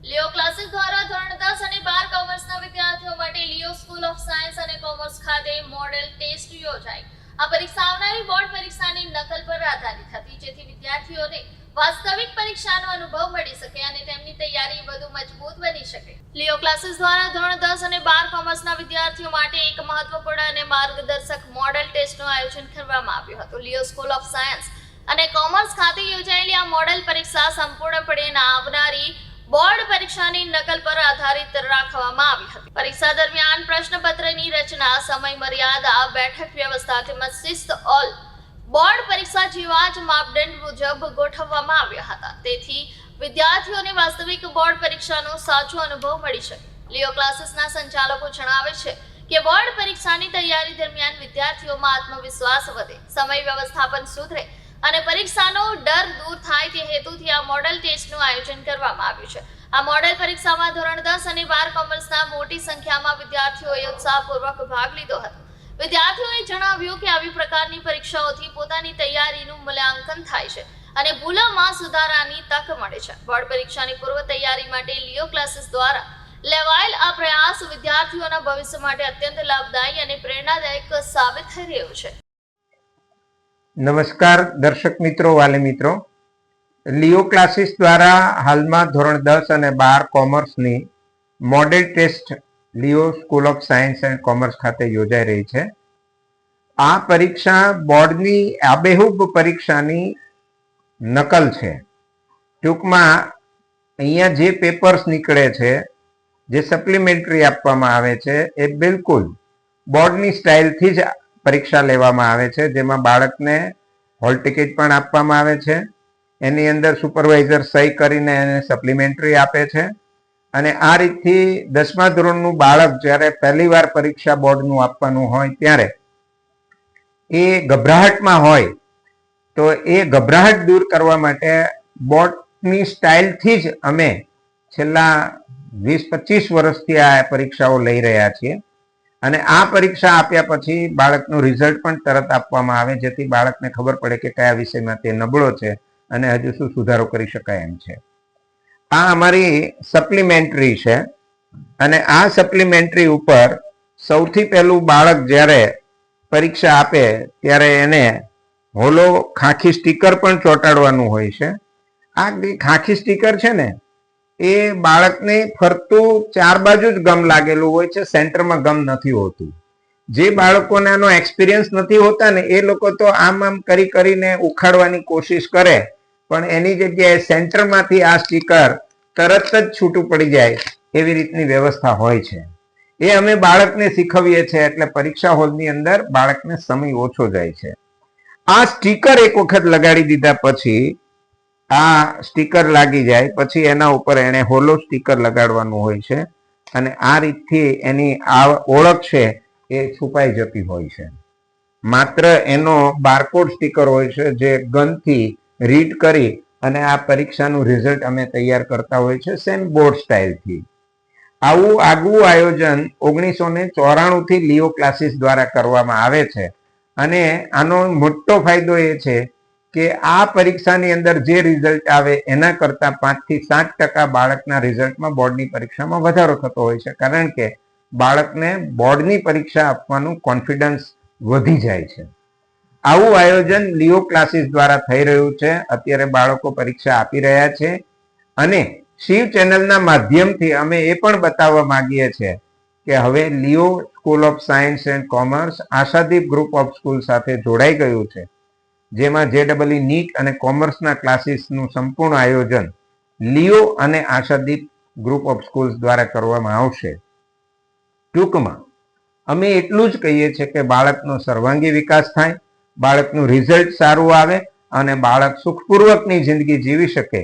લિયો classes દ્વારા ધોરણ 10 અને 12 કોમર્સના વિદ્યાર્થીઓ માટે લિયો સ્કૂલ ઓફ સાયન્સ અને કોમર્સ ખાતે મોડેલ ટેસ્ટ યોજાઈ। આ પરીક્ષા આવનારી બોર્ડ પરીક્ષાની નકલ પર આધારિત હતી, જેથી વિદ્યાર્થીઓને વાસ્તવિક પરીક્ષાનો અનુભવ મળી શકે અને તેમની તૈયારી વધુ મજબૂત બની શકે। લિયો ક્લાસીસ દ્વારા ધોરણ 10 અને 12 કોમર્સના વિદ્યાર્થીઓ માટે એક મહત્વપૂર્ણ અને માર્ગદર્શક મોડેલ ટેસ્ટનું આયોજન કરવામાં આવ્યું હતું। લિયો સ્કૂલ ઓફ સાયન્સ અને કોમર્સ ખાતે યોજાયેલી આ મોડેલ પરીક્ષા સંપૂર્ણપણે આવનારી બોર્ડ પરીક્ષાની નકલ પર આધારિત રાખવામાં આવી હતી। પરીક્ષા દરમિયાન પ્રશ્નપત્રની રચના, સમય મર્યાદા, બેઠક વ્યવસ્થા તેમજ શિસ્ત ઓલ બોર્ડ પરીક્ષા જેવા જ માપદંડ મુજબ ગોઠવવામાં આવ્યા હતા, તેથી વિદ્યાર્થીઓને વાસ્તવિક બોર્ડ પરીક્ષાનો સાચો અનુભવ મળી શકે। લિયો ક્લાસીસના સંચાલકો જણાવે છે કે બોર્ડ પરીક્ષાની તૈયારી દરમિયાન વિદ્યાર્થીઓમાં આત્મવિશ્વાસ વધે, સમય વ્યવસ્થાપન સુધરે અને પરીક્ષાનો ડર દૂર થાય તે હેતુથી આ મોડેલ ટેસ્ટનું આયોજન કરવામાં આવ્યું છે। આ મોડેલ પરીક્ષામાં ધોરણ 10 અને 12 કોમર્સના મોટી સંખ્યામાં વિદ્યાર્થીઓએ ઉત્સાહપૂર્વક ભાગ લીધો હતો। વિદ્યાર્થીઓએ જણાવ્યું કે આવી પ્રકારની પરીક્ષાઓથી પોતાની તૈયારીનું મૂલ્યાંકન થાય છે અને ભૂલોમાં સુધારાની તક મળે છે। બોર્ડ પરીક્ષાની પૂર્વ તૈયારી માટે લિયો ક્લાસીસ દ્વારા લેવાયેલ આ પ્રયાસ વિદ્યાર્થીઓના ભવિષ્ય માટે અત્યંત લાભદાયી અને પ્રેરણાદાયક સાબિત થઈ રહ્યો છે। નમસ્કાર દર્શક મિત્રો, વાલી મિત્રો, લિયો ક્લાસીસ દ્વારા હાલમાં ધોરણ 10 અને 12 કોમર્સની model test Leo school of science and commerce ખાતે યોજાઈ રહી છે। આ પરીક્ષા બોર્ડની આબેહૂબ પરીક્ષાની નકલ છે। ટૂંકમાં અહીંયા જે પેપર્સ નીકળે છે, જે સપ્લિમેન્ટરી આપવામાં આવે છે, એ બિલકુલ બોર્ડની સ્ટાઇલથી જ પરીક્ષા લેવામાં આવે છે, જેમાં બાળકને હોલ ટિકિટ પણ આપવામાં આવે છે। એની અંદર સુપરવાઇઝર સહી કરીને એને સપ્લિમેન્ટરી આપે છે અને આ રીતથી 10મા ધોરણનું બાળક જ્યારે પહેલીવાર પરીક્ષા બોર્ડનું આપવાનું હોય ત્યારે એ ગભરાહટમાં હોય, તો એ ગભરાહટ દૂર કરવા માટે બોર્ડની સ્ટાઇલથી જ અમે છેલ્લા 20-25 વર્ષથી આ પરીક્ષાઓ લઈ રહ્યા છીએ અને આ પરીક્ષા આપ્યા પછી બાળકનું રિઝલ્ટ પણ તરત આપવામાં આવે, જેથી બાળકને ખબર પડે કે કયા વિષયમાં તે નબળો છે અને હજુ શું સુધારો કરી શકાય એમ છે। આ અમારી સપ્લિમેન્ટરી છે અને આ સપ્લિમેન્ટરી ઉપર સૌથી પહેલું બાળક જ્યારે પરીક્ષા આપે ત્યારે એને હોલો ખાખી સ્ટીકર પણ ચોંટાડવાનું હોય છે। આ ખાખી સ્ટીકર છે ને, એ બાળકને ફરતું 4 બાજુ જ ગમ લાગેલું હોય છે, સેન્ટરમાં ગમ નથી હોતું। જે બાળકોને આનો એક્સપિરિયન્સ નથી હોતા ને, એ લોકો તો આમ કરીને ઉખાડવાની કોશિશ કરે, પણ એની જગ્યાએ સેન્ટરમાંથી આ સ્ટીકર તરત જ છૂટું પડી જાય એવી રીતની વ્યવસ્થા હોય છે। એ અમે બાળકને શીખવીએ છીએ, એટલે પરીક્ષા હોલની અંદર બાળકને સમય ઓછો જાય છે। આ સ્ટીકર એક વખત લગાડી દીધા પછી, આ સ્ટીકર લાગી જાય પછી એના ઉપર એને હોલો સ્ટીકર લગાડવાનું હોય છે અને આ રીતથી એની આ ઓળખ છે એ છુપાઈ જતી હોય છે। માત્ર એનો બારકોડ સ્ટીકર હોય છે, જે ગનથી રીડ કરી અને આ પરીક્ષાનું રિઝલ્ટ અમે તૈયાર કરતા હોય છે, સેમ બોર્ડ સ્ટાઇલથી। આવું આગવું આયોજન 1994 થી લિયો ક્લાસીસ દ્વારા કરવામાં આવે છે અને આનો મોટો ફાયદો એ છે કે આ પરીક્ષાની અંદર જે રિઝલ્ટ આવે એના કરતાં 5 થી 7% બાળકના રિઝલ્ટમાં બોર્ડની પરીક્ષામાં વધારો થતો હોય છે, કારણ કે બાળકને બોર્ડની પરીક્ષા આપવાનું કોન્ફિડન્સ વધી જાય છે। આવું આયોજન લિયો ક્લાસીસ દ્વારા થઈ રહ્યું છે। અત્યારે બાળકો પરીક્ષા આપી રહ્યા છે અને શિવ ચેનલના માધ્યમથી અમે એ પણ બતાવવા માંગીએ છીએ કે હવે Leo school of science and commerce Ashadeep group of school સાથે જોડાઈ ગયું છે, જેમાં JEE નીટ અને કોમર્સના ક્લાસીસનું સંપૂર્ણ આયોજન લિયો અને આશાદીપ ગ્રુપ ઓફ સ્કૂલ્સ દ્વારા કરવામાં આવશે। ટૂંકમાં અમે એટલું જ કહીએ છીએ કે બાળકનો સર્વાંગી વિકાસ થાય, બાળકનું રિઝલ્ટ સારું આવે અને બાળક સુખપૂર્વકની જિંદગી જીવી શકે,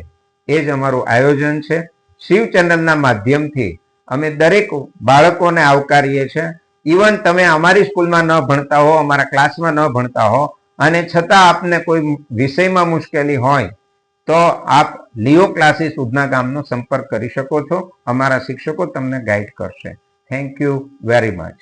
એ જ અમારું આયોજન છે। શિવ ચેનલના માધ્યમથી અમે દરેક બાળકોને આવકારીએ છીએ। ઇવન તમે અમારી સ્કૂલમાં ન ભણતા હો, અમારા ક્લાસમાં ન ભણતા હો અને છતાં આપને કોઈ વિષયમાં મુશ્કેલી હોય તો આપ લિયો ક્લાસીસ ઉધના ગામનો સંપર્ક કરી શકો છો। અમારા શિક્ષકો તમને ગાઈડ કરશે। Thank you very much.